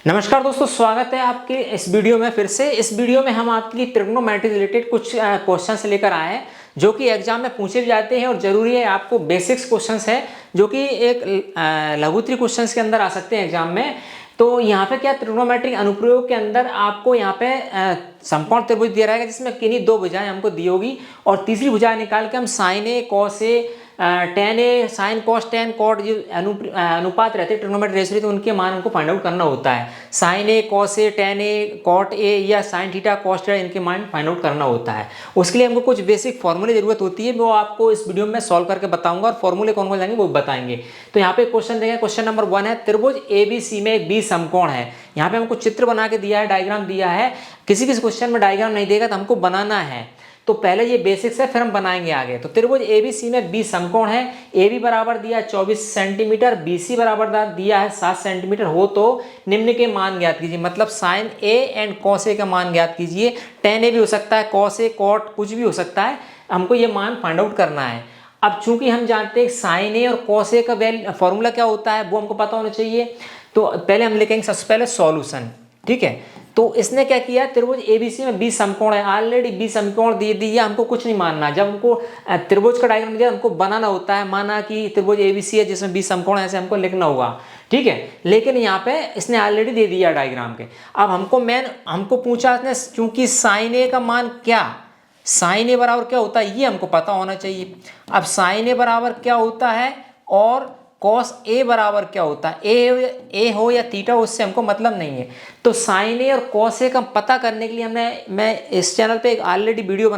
नमस्कार दोस्तों, स्वागत है आपके इस वीडियो में। फिर से इस वीडियो में हम आपके लिए ट्रिग्नोमेट्री रिलेटेड कुछ क्वेश्चंस लेकर आए हैं जो कि एग्जाम में पूछे भी जाते हैं और जरूरी है। आपको बेसिक्स क्वेश्चंस है जो कि एक लघुत्री क्वेश्चंस के अंदर आ सकते हैं एग्जाम में। तो यहाँ पे क्या ट्रिग्नोमेट्रिक अनुप्रयोग के अंदर आपको यहाँ पे समकोण त्रिभुज दिया रहेगा जिसमें किन्हीं दो भुजाएं हमको दी होगी और तीसरी भुजा निकाल के हम sign A cos A tan A sign cos tan cot जो अनुपात रहते हैं ट्रिग्नोमेट्रिक रेशियो, तो उनके मान हमको फाइंड आउट करना होता है। Sine A cos A tan A cot A या साइन थीटा कॉस थीटा, इनके मान फाइंड आउट करना होता है। उसके लिए हमको कुछ बेसिक फॉर्मूले जरूरत होती है, वो आपको इस वीडियो में सॉल्व करके बताऊंगा और फॉर्मूले कौन कौन जाएंगे वो बताएंगे। तो यहाँ पे क्वेश्चन देंगे। क्वेश्चन नंबर 1 है, त्रिभुज ABC में एक बी समकोण है। यहाँ पे हमको चित्र बना के दिया है, डायग्राम दिया है। किसी किसी क्वेश्चन में डायग्राम नहीं देगा तो हमको बनाना है। तो पहले ये बेसिक्स है, फिर हम बनाएंगे आगे। तो त्रिभुज ABC में बी समकोण है। AB बराबर दिया 24 सेंटीमीटर, BC बराबर दिया है 7 सेंटीमीटर हो तो निम्न के मान ज्ञात कीजिए। मतलब sign A and cos A का मान ज्ञात कीजिए। टेन ए भी हो सकता है, कॉस ए कॉट कुछ भी हो सकता है, हमको ये मान फाइंड आउट करना है। अब चूंकि हम जानते हैं साइन ए और कॉस ए का फॉर्मूला क्या होता है वो हमको पता होना चाहिए। तो पहले हम लिखेंगे सबसे पहले सॉल्यूशन, ठीक है। तो इसने क्या किया, त्रिभुज ABC में बी समकोण है, ऑलरेडी बी समकोण दे दिया, हमको कुछ नहीं मानना। जब हमको त्रिभुज का डायग्राम दिया हमको बनाना होता है। माना कि त्रिभुज ABC है जिसमें बी समकोण है, ऐसे हमको लिखना होगा, ठीक है। लेकिन यहाँ पे इसने ऑलरेडी दे दिया डायग्राम के। अब हमको पूछा इसने, चूंकि साइन ए का मान क्या, साइन ए बराबर क्या होता है ये हमको पता होना चाहिए। अब साइन ए बराबर क्या होता है और कॉस ए बराबर क्या होता है, ए हो या थीटा हो, उससे हमको मतलब नहीं है। तो साइन ए और कॉस ए का पता करने के लिए मैं इस चैनल पे एक ऑलरेडी वीडियो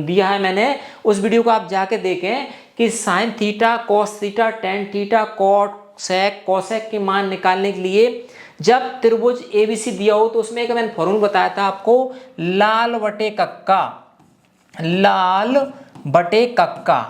दिया है मैंने। उस वीडियो को आप जाके देखें कि sine theta cos theta tan theta cot sec cosec के मान निकालने के लिए जब त्रिभुज ABC दिया हो तो उसमें एक मैंने फॉर्मूला बताया था आपको, लाल बटे कक्का, लाल बटे कक्का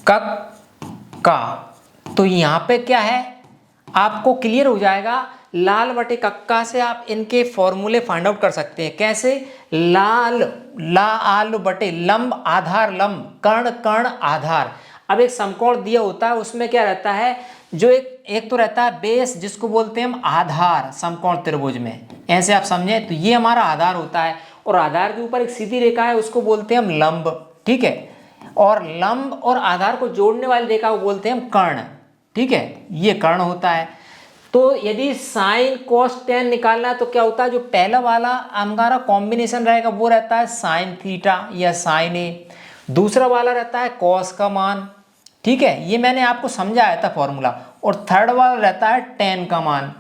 का। तो यहाँ पे क्या है आपको क्लियर हो जाएगा। लाल बटे कक्का से आप इनके फॉर्मूले फाइंड आउट कर सकते हैं। कैसे, लाल बटे लंब आधार लंब कर्ण कर्ण आधार। अब एक समकोण दिया होता है, उसमें क्या रहता है, जो एक तो रहता है बेस जिसको बोलते हैं हम आधार समकोण त्रिभुज में, ऐसे आप समझे। तो ये हमारा आधार होता है और आधार के ऊपर एक सीधी रेखा है, उसको बोलते हैं हम लंब, ठीक है। और लंब और आधार को जोड़ने वाली रेखा को बोलते हैं हम कर्ण, ठीक है। ये कर्ण होता है। तो यदि साइन कॉस टेन निकालना है तो क्या होता है, जो पहला वाला हमारा कॉम्बिनेशन रहेगा वो रहता है साइन थीटा या साइन ए, दूसरा वाला रहता है कॉस का मान, ठीक है। ये मैंने आपको समझाया था फॉर्मूला। और थर्ड वाला रहता है टेन का मान।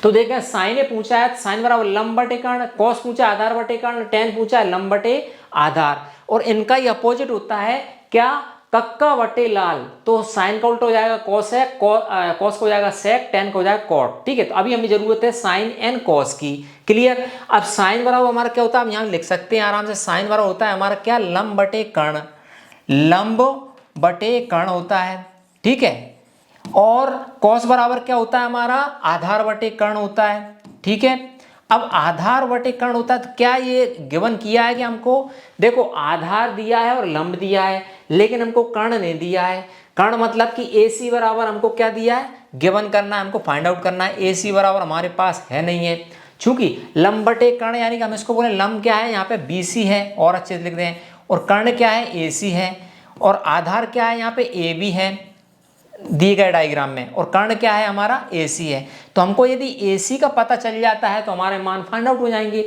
तो देखें, साइन ए पूछा है साइन बराबर लंब बटे कर्ण, कॉस पूछा आधार बटे कर्ण, टेन पूछा है लंब बटे आधार। और इनका ही अपोजिट होता है क्या, कक्का बटे लाल। तो साइन का उल्टा हो जाएगा कॉसेक, कॉस को हो जाएगा सेक, टेन को हो जाएगा कॉट, ठीक है। तो अभी हमें जरूरत है साइन एंड कॉस की, क्लियर। अब साइन बराबर हमारा क्या होता है, हम यहाँ लिख सकते हैं आराम से। साइन बराबर होता है हमारा क्या, लंब बटे कर्ण, लंब बटे कर्ण होता है, ठीक है। और कॉस बराबर क्या होता है हमारा, आधार बटे कर्ण होता है, ठीक है। अब आधार बटे कर्ण होता है तो क्या ये गिवन किया है कि हमको, देखो आधार दिया है और लंब दिया है, लेकिन हमको कर्ण नहीं दिया है। कर्ण मतलब कि AC बराबर हमको क्या दिया है, गिवन करना है, हमको फाइंड आउट करना है। AC बराबर हमारे पास है नहीं है, चूंकि लंब बटे कर्ण यानी कि हम इसको बोले लंब क्या है, यहाँ पे BC है और अच्छे से लिख दें, और कर्ण क्या है AC है, और आधार क्या है यहाँ पे AB है दिए गए डायग्राम में, और कर्ण क्या है हमारा AC है। तो हमको यदि AC का पता चल जाता है तो हमारे मान फाइंड आउट हो जाएंगे।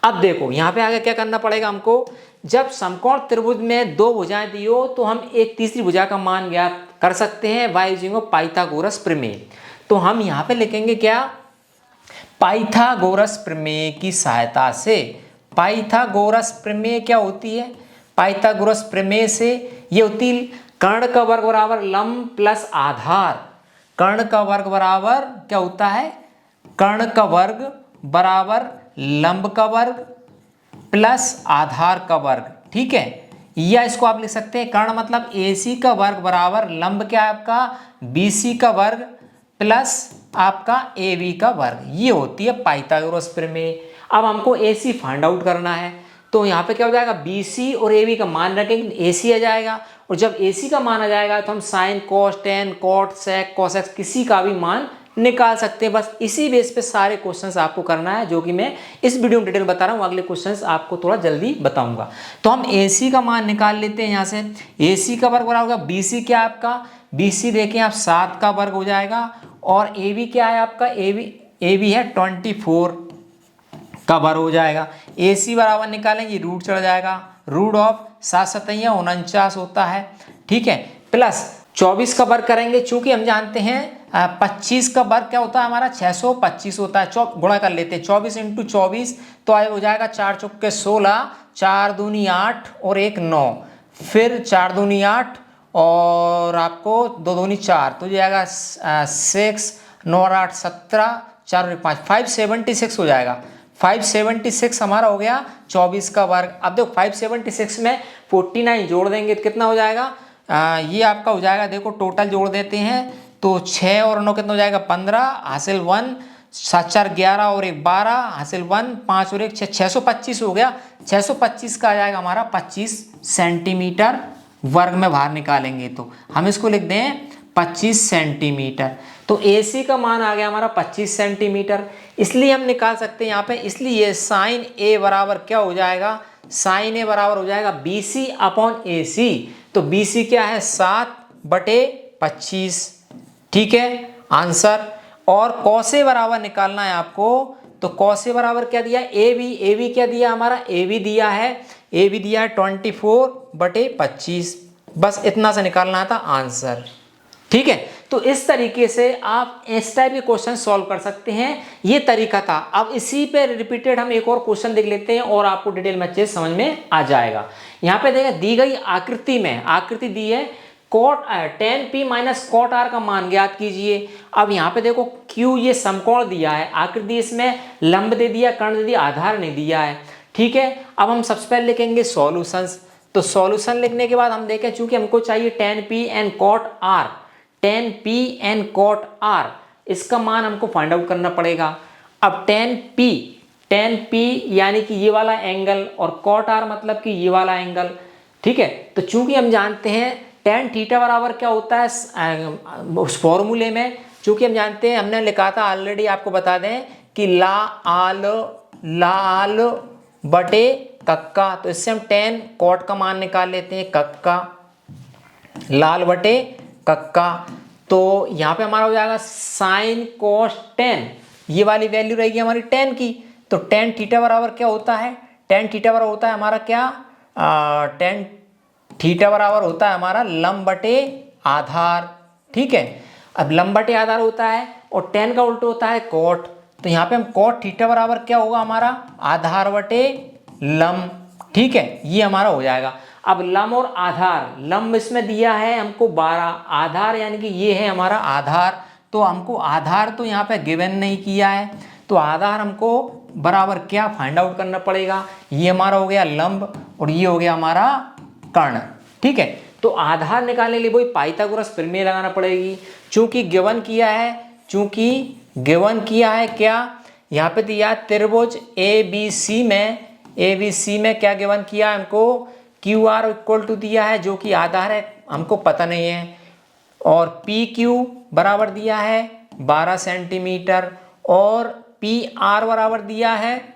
अब देखो यहाँ पे आगे क्या करना पड़ेगा हमको, जब समकोण त्रिभुज में दो भुजाएं दी हो तो हम एक तीसरी भुजा का मान ज्ञात कर सकते हैं बाय यूजिंग पाइथागोरस प्रमेय। तो हम यहाँ पे लिखेंगे क्या, पाइथागोरस प्रमेय की सहायता से। पाइथागोरस प्रमेय क्या होती है, पाइथागोरस प्रमेय से ये होती कर्ण का वर्ग बराबर लंब प्लस आधार। कर्ण का वर्ग बराबर क्या होता है, कर्ण का वर्ग बराबर लंब का वर्ग प्लस आधार का वर्ग, ठीक है। या इसको आप लिख सकते हैं, कर्ण मतलब AC का वर्ग बराबर लंब क्या है आपका, BC का वर्ग प्लस आपका AB का वर्ग। ये होती है पाइथागोरस प्रमेय। अब हमको AC फाइंड आउट करना है, तो यहाँ पे क्या हो जाएगा, BC और AB का मान रखेंगे, AC आ जाएगा। और जब AC का मान आ जाएगा तो हम sine cos tan cot sec cosec किसी का भी मान निकाल सकते हैं। बस इसी बेस पे सारे क्वेश्चंस आपको करना है, जो कि मैं इस वीडियो में डिटेल बता रहा हूँ। अगले क्वेश्चंस आपको थोड़ा जल्दी बताऊंगा। तो हम AC का मान निकाल लेते हैं। यहाँ से AC का वर्ग बराबर होगा BC, क्या है आपका BC देखें आप 7 का वर्ग हो जाएगा, और AB क्या है आपका AB है 24 का वर्ग हो जाएगा। AC बराबर निकालेंगे, रूट चढ़ जाएगा, रूट ऑफ 7 सतैया 49 होता है, ठीक है, प्लस 24 का वर्ग करेंगे, चूंकि हम जानते हैं 25 का वर्ग क्या होता है हमारा 625 होता है। गुणा कर लेते हैं 24 × 24, तो आए हो जाएगा 4 चौके 16, 4 दूनी 8 और 1 9, फिर 4 दूनी 8 और आपको 2 दूनी 4, तो जाएगा 6 9 और 8 17, 4 और 1 5, 576 हो जाएगा। 576 हमारा हो गया 24 का वर्ग। अब देखो 576 में 49 जोड़ देंगे तो कितना हो जाएगा, ये आपका हो जाएगा, देखो टोटल जोड़ देते हैं तो 6 और 9 कितना हो जाएगा 15, हासिल 1, 7 4 11 और 1 12, हासिल 1 5 और 1 6, 625 हो गया। 625 का आ जाएगा हमारा 25 सेंटीमीटर वर्ग में बाहर निकालेंगे तो हम इसको लिख दें 25 सेंटीमीटर। तो AC का मान आ गया हमारा 25 सेंटीमीटर, इसलिए हम निकाल सकते हैं यहाँ पे। इसलिए साइन A बराबर क्या हो जाएगा, साइन A बराबर हो जाएगा BC अपॉन AC। तो BC क्या है 7/25, ठीक है आंसर। और cos A बराबर निकालना है आपको, तो cos A बराबर क्या दिया AB क्या दिया हमारा AB दिया है 24/25, बस इतना सा निकालना था आंसर, ठीक है। तो इस तरीके से आप इस टाइप के क्वेश्चन सॉल्व कर सकते हैं, ये तरीका था। अब इसी पे रिपीटेड हम एक और क्वेश्चन देख लेते हैं और आपको डिटेल में अच्छे समझ में आ जाएगा। यहाँ पे देखिए दी गई आकृति में, आकृति दी है cot tan P minus cot R का मान ज्ञात कीजिए। अब यहाँ पे देखो Q ये समकोण दिया है, आकृति इसमें लंब दे दिया, कर्ण दे दिया, आधार नहीं दिया है, ठीक है। अब हम सबसे पहले लिखेंगे सॉल्यूशंस। तो सॉल्यूशन लिखने के बाद हम देखें, चूंकि हमको चाहिए tan P and cot R, tan P and cot R, इसका मान हमको फाइंड आउट करना पड़ेगा। अब tan P यानी कि ये वाला एंगल और cot R मतलब कि ये वाला एंगल, ठीक है। तो चूंकि हम जानते हैं tan थीटा बराबर क्या होता है उस फॉर्मूले में, चूंकि हम जानते हैं, हमने लिखा था ऑलरेडी, आपको बता दें कि लाल बटे कक्का, तो इससे हम tan cot का मान निकाल लेते हैं, कक्का लाल बटे कक्का। तो यहाँ पे हमारा हो जाएगा साइन cos tan, ये वाली वैल्यू रहेगी हमारी tan की। तो tan थीटा बराबर क्या होता है, tan थीटा बराबर होता है हमारा क्या, tan थीटा बराबर होता है हमारा लंब बटे आधार, ठीक है। अब लंब बटे आधार होता है और tan का उल्टा होता है cot, तो यहाँ पे हम cot थीटा बराबर क्या होगा हमारा आधार बटे लंब, ठीक है, ये हमारा हो जाएगा। अब लंब और आधार, लंब इसमें दिया है हमको 12, आधार यानी कि ये है हमारा आधार, तो हमको आधार तो यहाँ पे गिवन नहीं किया है, तो आधार हमको बराबर क्या फाइंड आउट करना पड़ेगा, ये हमारा हो गया लंब और ये हो गया हमारा कर्ण, ठीक है। तो आधार निकालने के लिए वही पाइथागोरस प्रमेय लगाना पड़ेगी, चूंकि गिवन किया है क्या, यहाँ पे दिया त्रिभुज ABC में क्या गिवन किया है हमको, QR इक्वल टू दिया है, जो कि आधार है हमको पता नहीं है, और PQ बराबर दिया है 12 सेंटीमीटर, और PR बराबर दिया है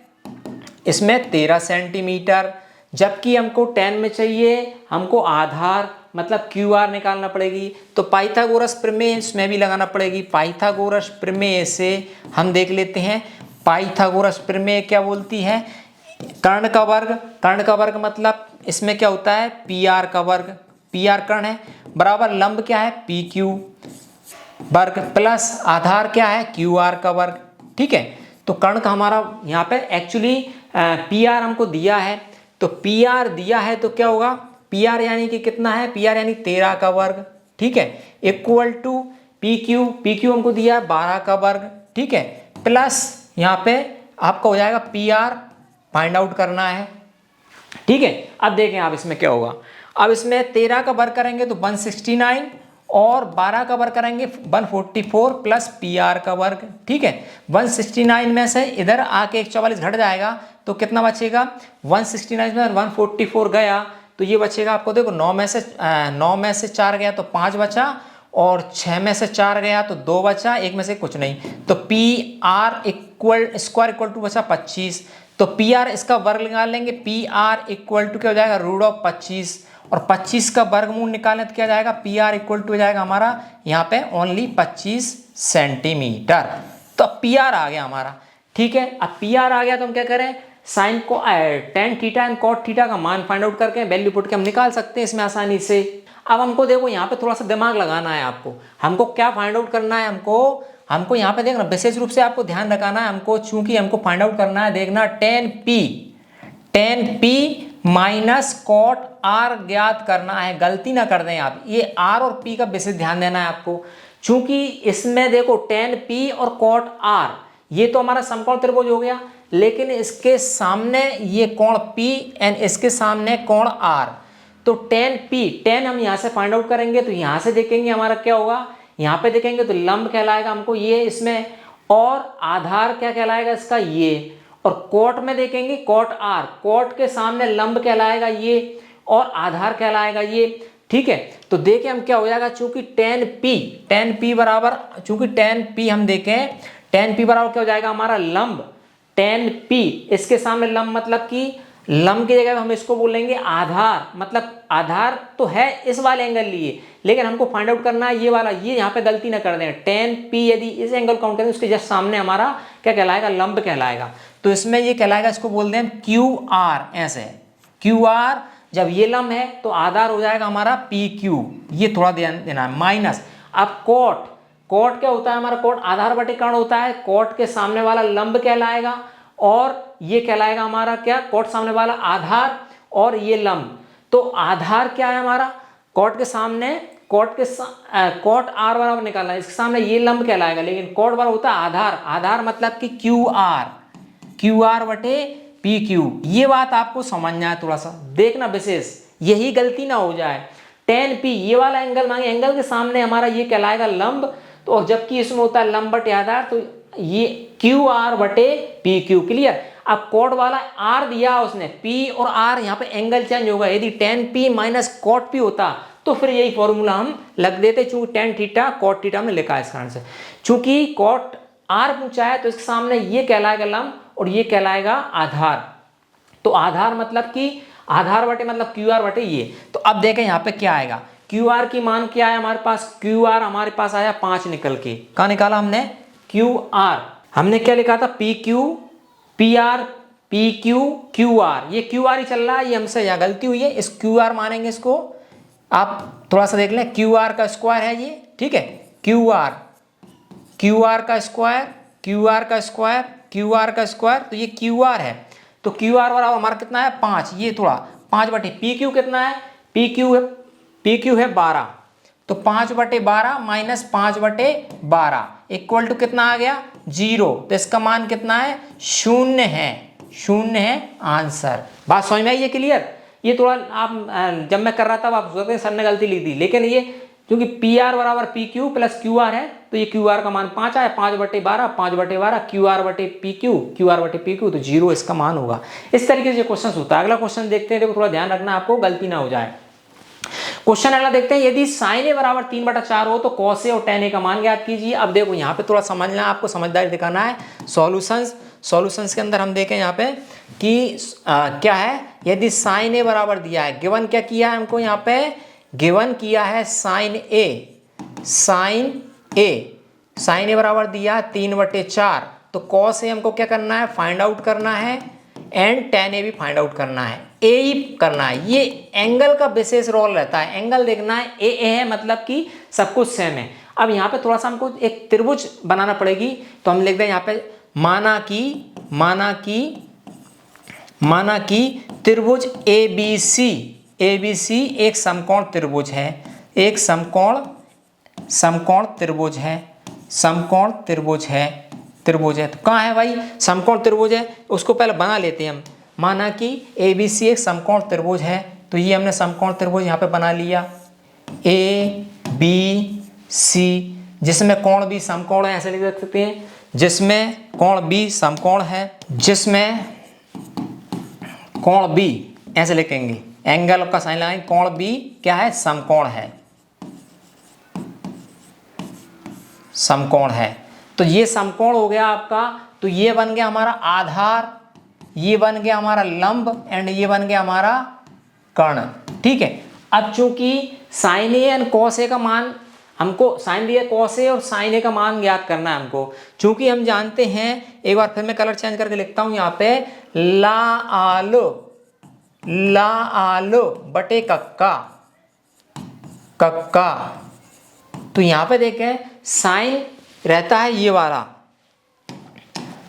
इसमें 13 सेंटीमीटर, जबकि हमको tan में चाहिए हमको आधार मतलब QR निकालना पड़ेगी। तो पाइथागोरस प्रमेय इसमें भी लगाना पड़ेगी। पाइथागोरस प्रमेय से हम देख लेते हैं, पाइथागोरस प्रमेय क्या बोलती है, कर्ण का वर्ग मतलब इसमें क्या होता है PR का वर्ग, PR कर्ण है, बराबर लंब क्या है PQ वर्ग, प्लस आधार क्या है QR का वर्ग, ठीक है। तो कर्ण का हमारा यहाँ पे एक्चुअली PR हमको दिया है, तो PR दिया है तो क्या होगा, PR यानी कि कितना है, PR यानी 13 का वर्ग, ठीक है, इक्वल टू PQ हमको दिया है 12 का वर्ग, ठीक है, प्लस यहाँ पे आपका हो जाएगा PR फाइंड आउट करना है, ठीक है। अब देखें आप इसमें क्या होगा, अब इसमें 13 का वर्ग करेंगे तो 169 और 12 का वर्ग करेंगे 144 प्लस PR का वर्ग, ठीक है। 169 में से इधर आके 144 घट जाएगा तो कितना बचेगा, 169 में 144 गया तो ये बचेगा आपको, देखो 9 में से 4 गया तो 5 बचा, और 6 में से 4 गया तो 2 बचा, 1 में से कुछ नहीं, तो P R equal square equal to बचा 25। तो पी आर इसका वर्ग निकाल लेंगे, पी आर इक्वल टू क्या हो जाएगा, रूट ऑफ 25, और 25 का वर्गमूल निकालें तो क्या जाएगा, पी आर इक्वल टू हो जाएगा हमारा यहाँ पे ओनली 25 सेंटीमीटर। तो अब पी आर आ गया हमारा, ठीक है। अब पी आर आ गया तो हम क्या करें, साइन को tan theta and cot theta का मान फाइंड आउट करके वैल्यू पुट के हम निकाल सकते हैं इसमें आसानी से। अब हमको देखो यहाँ पे थोड़ा सा दिमाग लगाना है आपको, हमको क्या फाइंड आउट करना है, हमको यहाँ पे देखना विशेष रूप से आपको ध्यान रखना है, हमको चूंकि हमको फाइंड आउट करना है, देखना tan P minus cot R ज्ञात करना है, गलती ना कर दें आप, ये आर और पी का विशेष ध्यान देना है आपको, चूंकि इसमें देखो टेन पी और कॉट आर ये तो हमारा समकोण त्रिभुज हो गया, लेकिन इसके सामने ये कोण P एंड इसके सामने कोण R, तो टेन पी, टेन हम यहाँ से फाइंड आउट करेंगे तो यहाँ से देखेंगे हमारा क्या होगा, यहाँ पे देखेंगे तो लंब कहलाएगा हमको ये इसमें, और आधार क्या कहलाएगा इसका ये, और कोट में देखेंगे कोट R, कोट के सामने लंब कहलाएगा ये और आधार कहलाएगा ये, ठीक है। तो देखें हम क्या हो जाएगा, चूंकि टेन पी बराबर, चूंकि टेन पी हम देखें, टेन पी बराबर क्या हो जाएगा हमारा लंब, टेन पी इसके सामने लंब, मतलब कि लंब की जगह हम इसको बोलेंगे आधार, मतलब आधार तो है इस वाले एंगल लिए, लेकिन हमको फाइंड आउट करना है ये वाला, ये यहाँ पे गलती ना कर दें, टेन पी यदि इस एंगल काउंट करें उसके जस्ट सामने हमारा क्या कहलाएगा, लंब कहलाएगा, तो इसमें ये कहलाएगा, इसको बोलते हैं क्यू आर, ऐसे क्यू आर, जब ये लंब है तो आधार हो जाएगा हमारा पी क्यू, ये थोड़ा ध्यान देना है, माइनस, अब कोट क्या होता है हमारा, कोट आधार बटे कर्ण होता है, कोट के सामने वाला लंब कहलाएगा और ये कहलाएगा हमारा क्या, कोट सामने वाला आधार और ये लंब, तो आधार क्या है हमारा, कोट के सामने कोट आर बराबर निकालना है, इसके सामने ये लंब कहलाएगा, लेकिन कोट बराबर होता है आधार मतलब कि क्यू आर बटे पी क्यू, ये बात आपको समझना है, थोड़ा सा देखना विशेष, यही गलती ना हो जाए, टेन पी ये वाला एंगल मांगे, एंगल के सामने हमारा ये कहलाएगा लंब, तो और जबकि इसमें होता है लंब बटे आधार, तो ये क्यू आर बटे पी क्यू, क्लियर। अब कोट वाला आर दिया उसने, पी और आर यहाँ पे एंगल चेंज होगा, यदि tan P minus cot P होता तो फिर यही फॉर्मूला हम लग देते, चूंकि टेन थीटा कॉट थीटा हमने लिखा है इस कारण से, चूंकि कॉट आर पूछा है तो इसके सामने ये कहलाएगा लंब और ये कहलाएगा आधार, तो आधार मतलब कि आधार बटे मतलब क्यू आर बटे ये। तो अब देखें यहाँ पे क्या आएगा, क्यू आर की मान क्या है हमारे पास, क्यू आर हमारे पास आया 5 निकल के, कहाँ निकाला हमने, क्यू आर, हमने क्या लिखा था, P Q P R P Q Q R, ये क्यू आर ही चल रहा है, ये हमसे यहाँ गलती हुई है, इस क्यू आर मानेंगे इसको, आप थोड़ा सा देख लें, क्यू आर का स्क्वायर है ये, ठीक है, क्यू आर का स्क्वायर, क्यू आर का स्क्वायर, क्यू आर का स्क्वायर, तो ये क्यू आर है, तो क्यू आर बराबर हमारा कितना है 5, ये थोड़ा 5 बटे पी क्यू कितना है, पी क्यू है 12, तो 5 बटे 12 माइनस 5 बटे 12 इक्वल टू कितना आ गया 0, तो इसका मान कितना है, 0 है आंसर। बात समझ में आई है क्लियर, ये थोड़ा आप जब मैं कर रहा था आप सोचते हैं सर ने गलती लिख दी, लेकिन ये क्योंकि पी आर बराबर P Q plus Q R है, तो ये क्यू आर का मान 5 आया, 5 बटे 12 क्यू आर बटे पी क्यू, तो 0 इसका मान होगा। इस तरीके से क्वेश्चन होता है। अगला क्वेश्चन देखते हैं, देखो थोड़ा ध्यान रखना आपको, गलती ना हो जाए। क्वेश्चन अगला देखते हैं, यदि साइन ए बराबर 3/4 हो तो कॉस ए और टेन ए का मान ज्ञात कीजिए। अब देखो यहाँ पे थोड़ा समझना है आपको, समझदारी दिखाना है। सॉल्यूशंस के अंदर हम देखें यहाँ पे कि क्या है, यदि साइन ए बराबर दिया है, गिवन क्या किया है हमको, यहाँ पे गिवन किया है साइन ए बराबर दिया है 3/4, तो कॉस ए हमको क्या करना है, फाइंड आउट करना है, एंड टेन ए भी फाइंड आउट करना है, ए ही करना है। ये एंगल का विशेष रोल रहता है, एंगल देखना है, ए है मतलब कि सब कुछ सेम है। अब यहाँ पे थोड़ा सा हमको एक त्रिभुज बनाना पड़ेगी, तो हम लिख दें यहाँ पे माना कि त्रिभुज ए बी सी एक समकोण त्रिभुज है, एक समकोण त्रिभुज है। तो कहाँ है भाई समकोण त्रिभुज है, उसको पहले बना लेते हैं हम। माना कि ए बी सी एक समकोण त्रिभुज है, तो ये हमने समकोण त्रिभुज यहाँ पे बना लिया, ए बी सी, जिसमें कोण भी समकोण है, ऐसे लिख सकते हैं, जिसमें कोण भी समकोण है, जिसमें कोण भी ऐसे लिखेंगे, एंगल का साइन लगाएंगे, कोण भी क्या है, समकोण है। समकोण है। तो ये समकोण हो गया आपका, तो ये बन गया हमारा आधार, ये बन गया हमारा लंब एंड ये बन गया हमारा कर्ण। ठीक है, अब चूंकि sign A and cos A का मान हमको, साइन दिया कॉस ए और साइन ए का मान ज्ञात करना है हमको। चूंकि हम जानते हैं, एक बार फिर मैं कलर चेंज करके लिखता हूं यहाँ पे, ला आलो बटे कक्का, कक्का। तो यहाँ पे देखें साइन रहता है ये वाला,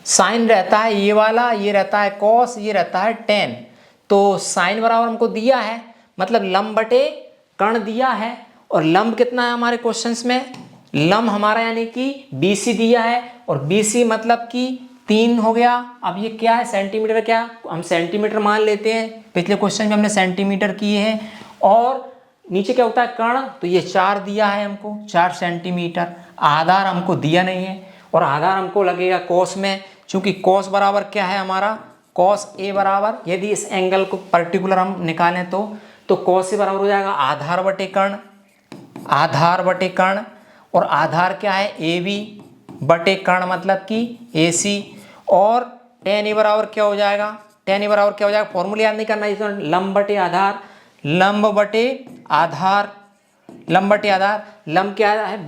साइन रहता है ये वाला, ये रहता है कॉस, ये रहता है टेन। तो साइन बराबर हमको दिया है, मतलब लंब बटे कर्ण दिया है। और लंब कितना है हमारे क्वेश्चंस में, लंब हमारा यानी कि BC दिया है, और BC मतलब कि 3 हो गया। अब ये क्या है, सेंटीमीटर, क्या हम सेंटीमीटर मान लेते हैं, पिछले क्वेश्चन में हमने सेंटीमीटर किए हैं। और नीचे क्या होता है कर्ण, तो ये 4 दिया है हमको, 4 सेंटीमीटर। आधार हमको दिया नहीं है, और आधार हमको लगेगा कॉस में, चूंकि कॉस बराबर क्या है हमारा, कॉस ए बराबर, यदि इस एंगल को पर्टिकुलर हम निकालें तो कॉस ए बराबर हो जाएगा आधार बटे कर्ण, आधार बटे कर्ण। और आधार क्या है, AB बटे कर्ण मतलब कि AC। और tan ए बराबर क्या हो जाएगा, tan ए बराबर क्या हो जाएगा, फॉर्मूला याद नहीं करना, इसमें लंब बटे आधार, लंब बटे आधार, लंब बटे आधार। लंब क्या है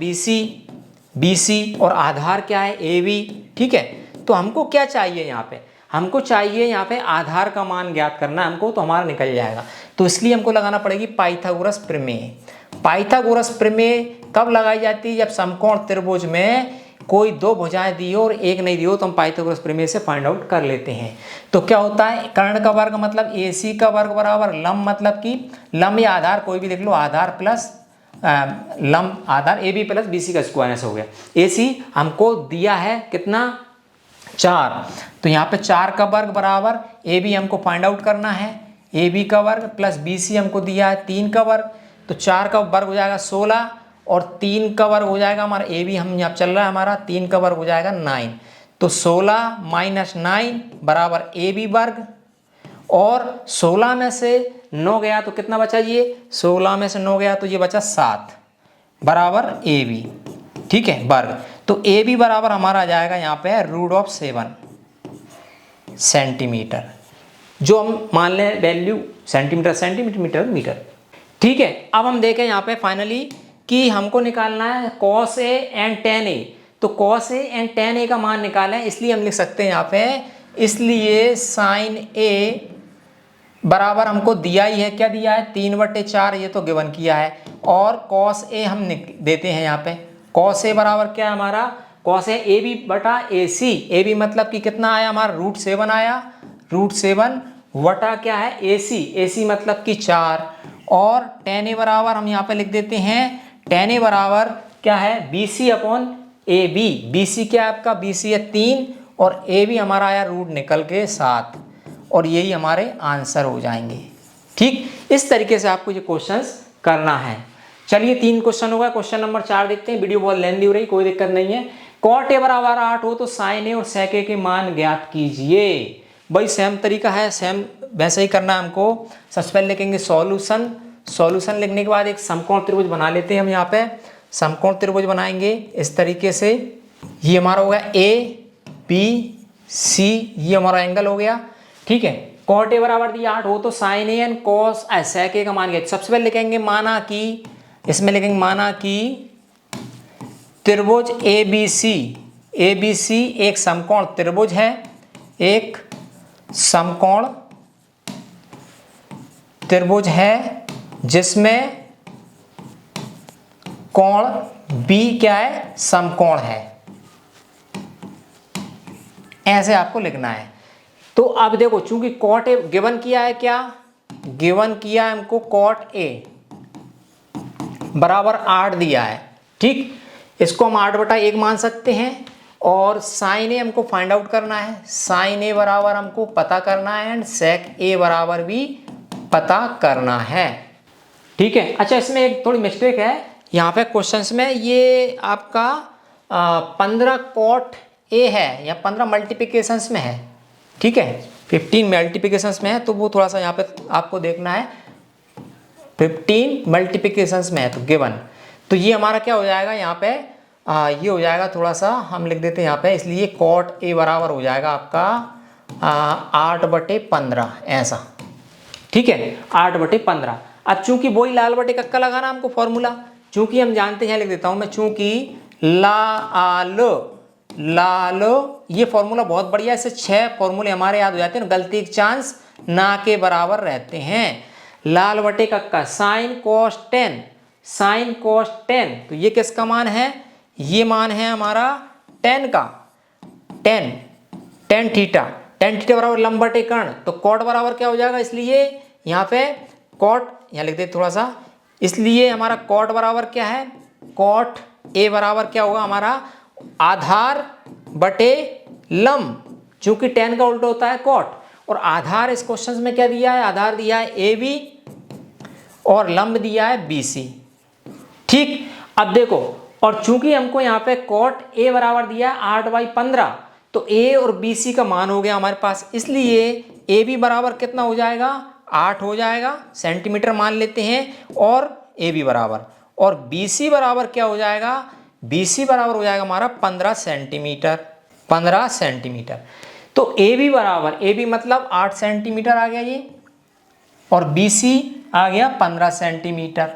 BC और आधार क्या है AB। ठीक है, तो हमको क्या चाहिए यहाँ पे, हमको चाहिए यहाँ पे आधार का मान ज्ञात करना हमको, तो हमारा निकल जाएगा। तो इसलिए हमको लगाना पड़ेगी पाइथागोरस प्रमेय। पाइथागोरस प्रमेय कब लगाई जाती है, जब समकोण त्रिभुज में कोई 2 भुजाएं दी हो और एक नहीं दी हो, तो हम पाइथागोरस प्रमेय से फाइंड आउट कर लेते हैं। तो क्या होता है, कर्ण का वर्ग मतलब AC का वर्ग बराबर लंब, मतलब कि लंब या आधार कोई भी लिख लो, आधार प्लस लंब, आधार AB प्लस BC का स्क्वायर, ऐसा हो गया। AC हमको दिया है कितना, 4। तो यहाँ पे 4 का वर्ग बराबर AB हमको फाइंड आउट करना है, AB का वर्ग प्लस BC हमको दिया है 3 का वर्ग। तो 4 का वर्ग हो जाएगा 16, और 3 का वर्ग हो जाएगा हमारा AB, हम यहाँ चल रहा है हमारा, 3 का वर्ग हो जाएगा 9। तो 16 माइनस 9 बराबर AB वर्ग। और 16 में से 9 गया तो कितना बचा, ये 16 में से 9 गया तो ये बचा 7 बराबर AB। ठीक है, वर्ग। तो AB बराबर हमारा आ जाएगा यहाँ पे √7 सेंटीमीटर, जो हम मान लें value centimetre, centimetre, metre, metre. ठीक है, अब हम देखें यहाँ पे फाइनली कि हमको निकालना है cos A and tan A। तो cos A and tan A का मान निकालें, इसलिए हम लिख सकते हैं यहाँ पे, इसलिए sin A बराबर हमको दिया ही है, क्या दिया है, 3/4, ये तो गिवन किया है। और cos A हम देते हैं यहाँ पे, cos A बराबर क्या है हमारा, cos A AB बटा AC। AB मतलब कि कितना आया हमारा, √7 आया, √7 वटा क्या है AC, AC मतलब कि 4। और tan A बराबर हम यहाँ पे लिख देते हैं, tan A बराबर क्या है, BC अपॉन AB। BC क्या है आपका, BC है 3, और AB हमारा आया रूट निकल के 7, और यही हमारे आंसर हो जाएंगे। ठीक, इस तरीके से आपको ये क्वेश्चंस करना है। चलिए 3 क्वेश्चन हो गया, क्वेश्चन नंबर 4 देखते हैं। वीडियो बहुत लेंथी हो रही, कोई दिक्कत नहीं है। cot A बराबर 8 हो तो sin A और sec A के मान ज्ञात कीजिए। भाई सेम तरीका है, सेम वैसे ही करना है हमको। सबसे पहले लिखेंगे सॉल्यूशन, सॉल्यूशन लिखने के बाद एक समकोण त्रिभुज बना लेते हैं हम। यहाँ पे समकोण त्रिभुज बनाएंगे इस तरीके से, ये हमारा हो गया ABC, ये हमारा एंगल हो गया। ठीक है, cot A बराबर दिया 8 हो तो sin A and cos sec A का मान ज्ञात। सबसे पहले लिखेंगे माना कि, इसमें लिखेंगे माना कि त्रिभुज ABC एक समकोण त्रिभुज है, एक समकोण त्रिभुज है जिसमें कोण B क्या है, समकोण है। ऐसे आपको लिखना है। तो अब देखो, चूंकि cot A गिवन किया है, क्या गिवन किया है हमको, cot A बराबर 8 दिया है। ठीक, इसको हम 8/1 मान सकते हैं। और sin A हमको फाइंड आउट करना है, sin A बराबर हमको पता करना है, एंड sec A बराबर भी पता करना है। ठीक है, अच्छा इसमें एक थोड़ी मिस्टेक है यहाँ पे क्वेश्चंस में, ये आपका 15 cot A है या 15 मल्टीप्लिकेशंस में है। ठीक है, 15 मल्टीप्लिकेशंस में है, तो वो थोड़ा सा यहाँ पे आपको देखना है, 15 मल्टीप्लिकेशंस में है तो गिवन। तो ये हमारा क्या हो जाएगा यहाँ पे ये हो जाएगा थोड़ा सा हम लिख देते हैं यहाँ पे, इसलिए कॉट ए बराबर हो जाएगा आपका 8/15 ऐसा, ठीक है, 8/15। अब चूंकि वही लाल बटे कक्का लगाना हमको फॉर्मूला, चूंकि हम जानते हैं, लिख देता हूं मैं, चूंकि लाल लाल, ये फॉर्मूला बहुत बढ़िया, इससे 6 फॉर्मूले हमारे याद हो जाते हैं, गलती के चांस ना के बराबर रहते हैं। लाल बटे कक्का साइन कॉस 10, साइन कॉस 10, तो ये किसका मान है, ये मान है हमारा 10 का, 10 थीटा, 10 थीटा बराबर लंब बटे कर्ण, तो कॉट बराबर क्या हो जाएगा, इसलिए यहाँ पे कॉट यहाँ लिख दे थोड़ा सा, इसलिए हमारा कॉट बराबर क्या है, कॉट ए बराबर क्या होगा हमारा आधार बटे लंब, चूंकि 10 का उल्टा होता है कॉट, और आधार इस क्वेश्चन में क्या दिया है, आधार दिया है ए बी और लंब दिया है बी सी, ठीक। अब देखो, और चूंकि हमको यहाँ पे कॉट ए बराबर दिया है 8/15, तो ए और बी सी का मान हो गया हमारे पास, इसलिए ए बी बराबर कितना हो जाएगा, 8 हो जाएगा, सेंटीमीटर मान लेते हैं, और ए बी बराबर, और बी सी बराबर क्या हो जाएगा, बी सी बराबर हो जाएगा हमारा 15 सेंटीमीटर, 15 सेंटीमीटर। तो ए बी बराबर, ए बी मतलब 8 सेंटीमीटर आ गया ये, और बी सी आ गया 15 सेंटीमीटर,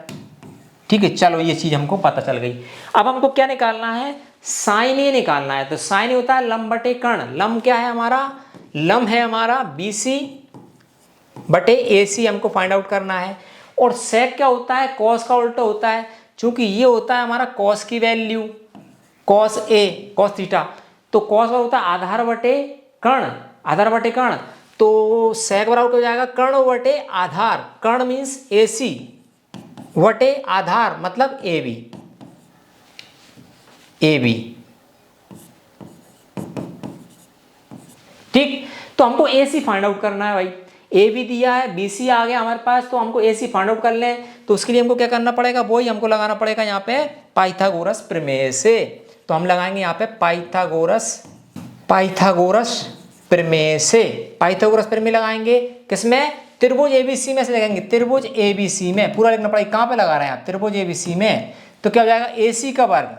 ठीक है। चलो ये चीज हमको पता चल गई। अब हमको क्या निकालना है, साइन ए निकालना है, तो साइन ए होता है लंब बटे कर्ण, लंब क्या है हमारा, लंब है हमारा बी सी बटे ए सी, हमको फाइंड आउट करना है। और सेक क्या होता है, कॉस का उल्टा होता है, चूंकि ये होता है हमारा कॉस की value, cos A cos theta, तो कॉस बराबर होता है आधार बटे कर्ण, आधार बटे कर्ण, तो सेक बराबर हो जाएगा कर्ण बटे आधार, कर्ण मीन्स ए सी बटे आधार मतलब ए बी, ए बी, ठीक। तो हमको ए सी फाइंड आउट करना है भाई, ए बी दिया है, बी सी आ गया हमारे पास, तो हमको ए सी फाइंड आउट कर लें, तो उसके लिए हमको क्या करना पड़ेगा, वही हमको लगाना पड़ेगा यहाँ पे पाइथागोरस प्रमेय से। तो हम लगाएंगे यहाँ पे पाइथागोरस, पाइथागोरस प्रमेय से, पाइथागोरस प्रमेय लगाएंगे किसमें, त्रिभुज एबीसी में से लगाएंगे, त्रिभुज एबीसी में, पूरा लिखना पड़ेगा, कहाँ पे लगा रहे हैं आप, त्रिभुज एबीसी में। तो क्या हो जाएगा, ए सी का वर्ग,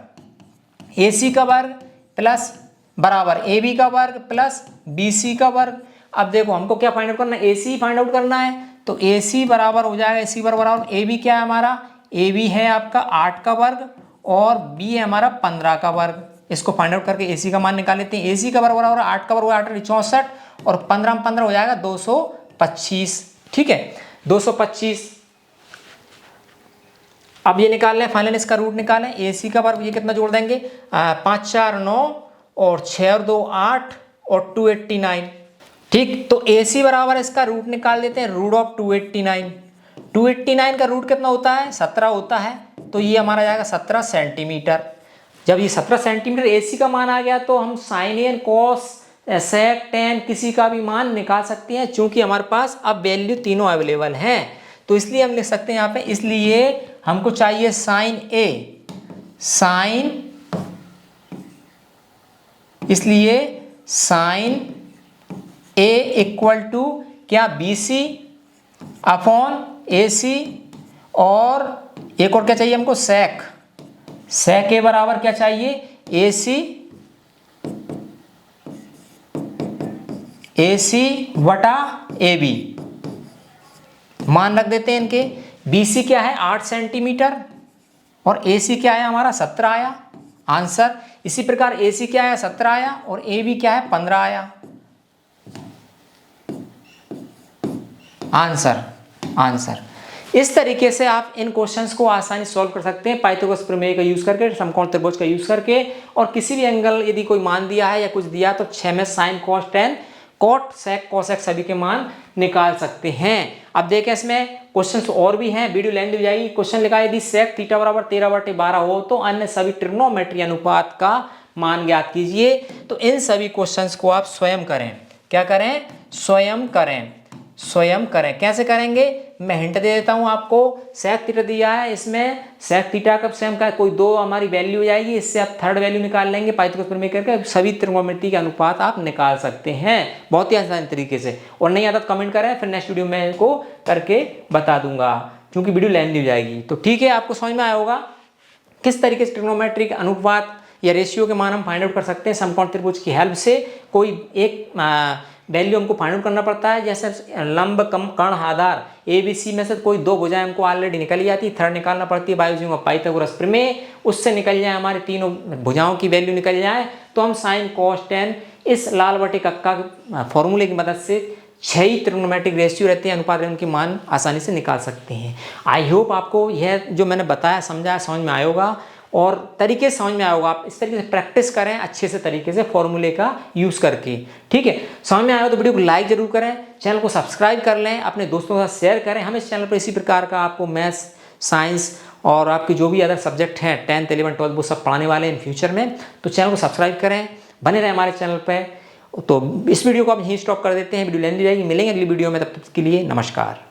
ए सी का वर्ग प्लस बराबर ए बी का वर्ग प्लस बी सी का वर्ग। अब देखो हमको क्या फाइंड आउट करना है, ए सी फाइंड आउट करना है, तो ए सी बराबर हो जाएगा, ए सी बराबर ए बी क्या है हमारा, ए बी है आपका 8 का वर्ग और बी है हमारा 15 का वर्ग। इसको फाइंड आउट करके ए सी का मान निकाल लेते हैं, ए सी का वर्ग बराबर 8 का वर्ग 8 64 और 15 में 15 हो जाएगा 225, ठीक है 225। अब ये निकाल लें फाइनल, इसका रूट निकालें, ए सी का वर्ग ये कितना जोड़ देंगे, 5 4 9 और 6 और 2 8 और 289, ठीक। तो ए सी बराबर इसका रूट निकाल देते हैं, रूट ऑफ 289, 289 का रूट कितना होता है 17 होता है, तो ये हमारा जाएगा 17 सेंटीमीटर। जब ये 17 सेंटीमीटर ए सी का मान आ गया, तो हम sine and cos sec tan किसी का भी मान निकाल सकते हैं, चूंकि हमारे पास अब वैल्यू तीनों अवेलेबल हैं, तो इसलिए हम लिख सकते हैं यहाँ पे, इसलिए हमको चाहिए साइन ए, साइन, इसलिए साइन ए इक्वल टू क्या बी सी अपॉन ए सी, और एक और क्या चाहिए हमको सेक, सेक ए बराबर क्या चाहिए ए सी, ए सी बटा ए बी, मान रख देते हैं इनके। बी सी क्या है 8 सेंटीमीटर और ए सी क्या है हमारा 17 आया आंसर। इसी प्रकार ए सी क्या आया 17 आया और ए बी क्या है 15 आया आंसर, आंसर। इस तरीके से आप इन क्वेश्चंस को आसानी सॉल्व कर सकते हैं पाइथागोरस प्रमेय का यूज करके, समकोण त्रिभुज का यूज करके, और किसी भी एंगल यदि कोई मान दिया है या कुछ दिया तो 6 में sine cos tan cot sec cosec सभी के मान निकाल सकते हैं। अब देखें इसमें क्वेश्चंस और भी हैं, वीडियो लेंथ हो जाएगी। क्वेश्चन लिखा है यदि सेक थीटा बराबर 13/12 हो तो अन्य सभी ट्रिग्नोमेट्री अनुपात का मान ज्ञात कीजिए। तो इन सभी क्वेश्चंस को आप स्वयं करें, क्या करें स्वयं करें, स्वयं करें। कैसे करेंगे मैं हिंट दे देता हूं आपको। सेक थीटा दिया है, इसमें सेक थीटा का सेम का कोई दो हमारी वैल्यू हो जाएगी, इससे आप थर्ड वैल्यू निकाल लेंगे, पाइथागोरस प्रमेय करके सभी त्रिकोणमिति के अनुपात आप निकाल सकते हैं बहुत ही आसान तरीके से। और नहीं आता तो कमेंट करें, फिर नेक्स्ट वीडियो में इनको करके बता दूंगा, क्योंकि वीडियो लेंथी हो जाएगी। तो ठीक है, आपको समझ में आया होगा। किस तरीके से ट्रिग्नोमेट्रिक अनुपात या रेशियो के मान हम फाइंड आउट कर सकते हैं समकोण त्रिभुज की हेल्प से। कोई एक वैल्यू हमको फाइंड आउट करना पड़ता है, जैसे लंब कर्ण आधार ABC में से कोई दो भुजाएं हमको ऑलरेडी निकल जाती है, थर्ड निकालना पड़ती है बायोजिंग और पाइथागोरस प्रमेय, उससे निकल जाए हमारी तीनों भुजाओं की वैल्यू निकल जाए तो हम साइन कॉस टेन इस लाल बटे कक्का फॉर्मूले की मदद से 6 ही ट्रिग्नोमेट्रिक रेशियो रहते हैं अनुपात, उनके मान आसानी से निकाल सकते हैं। आई होप आपको यह जो मैंने बताया समझाया समझ में आया होगा और तरीके समझ में आया होगा। आप इस तरीके से प्रैक्टिस करें अच्छे से तरीके से फॉर्मूले का यूज़ करके, ठीक है। समझ में आया हो तो वीडियो को लाइक जरूर करें, चैनल को सब्सक्राइब कर लें, अपने दोस्तों के साथ शेयर करें। हम इस चैनल पर इसी प्रकार का आपको मैथ्स, साइंस और आपके जो भी अदर सब्जेक्ट हैं 10th 11th 12th वो सब पढ़ाने वाले हैं इन फ्यूचर में। तो चैनल को सब्सक्राइब करें, बने रहें हमारे चैनल पर। तो इस वीडियो को आप यहीं स्टॉप कर देते हैं, वीडियो लेंदी रहेगी। मिलेंगे अगली वीडियो में, तब तक के लिए नमस्कार।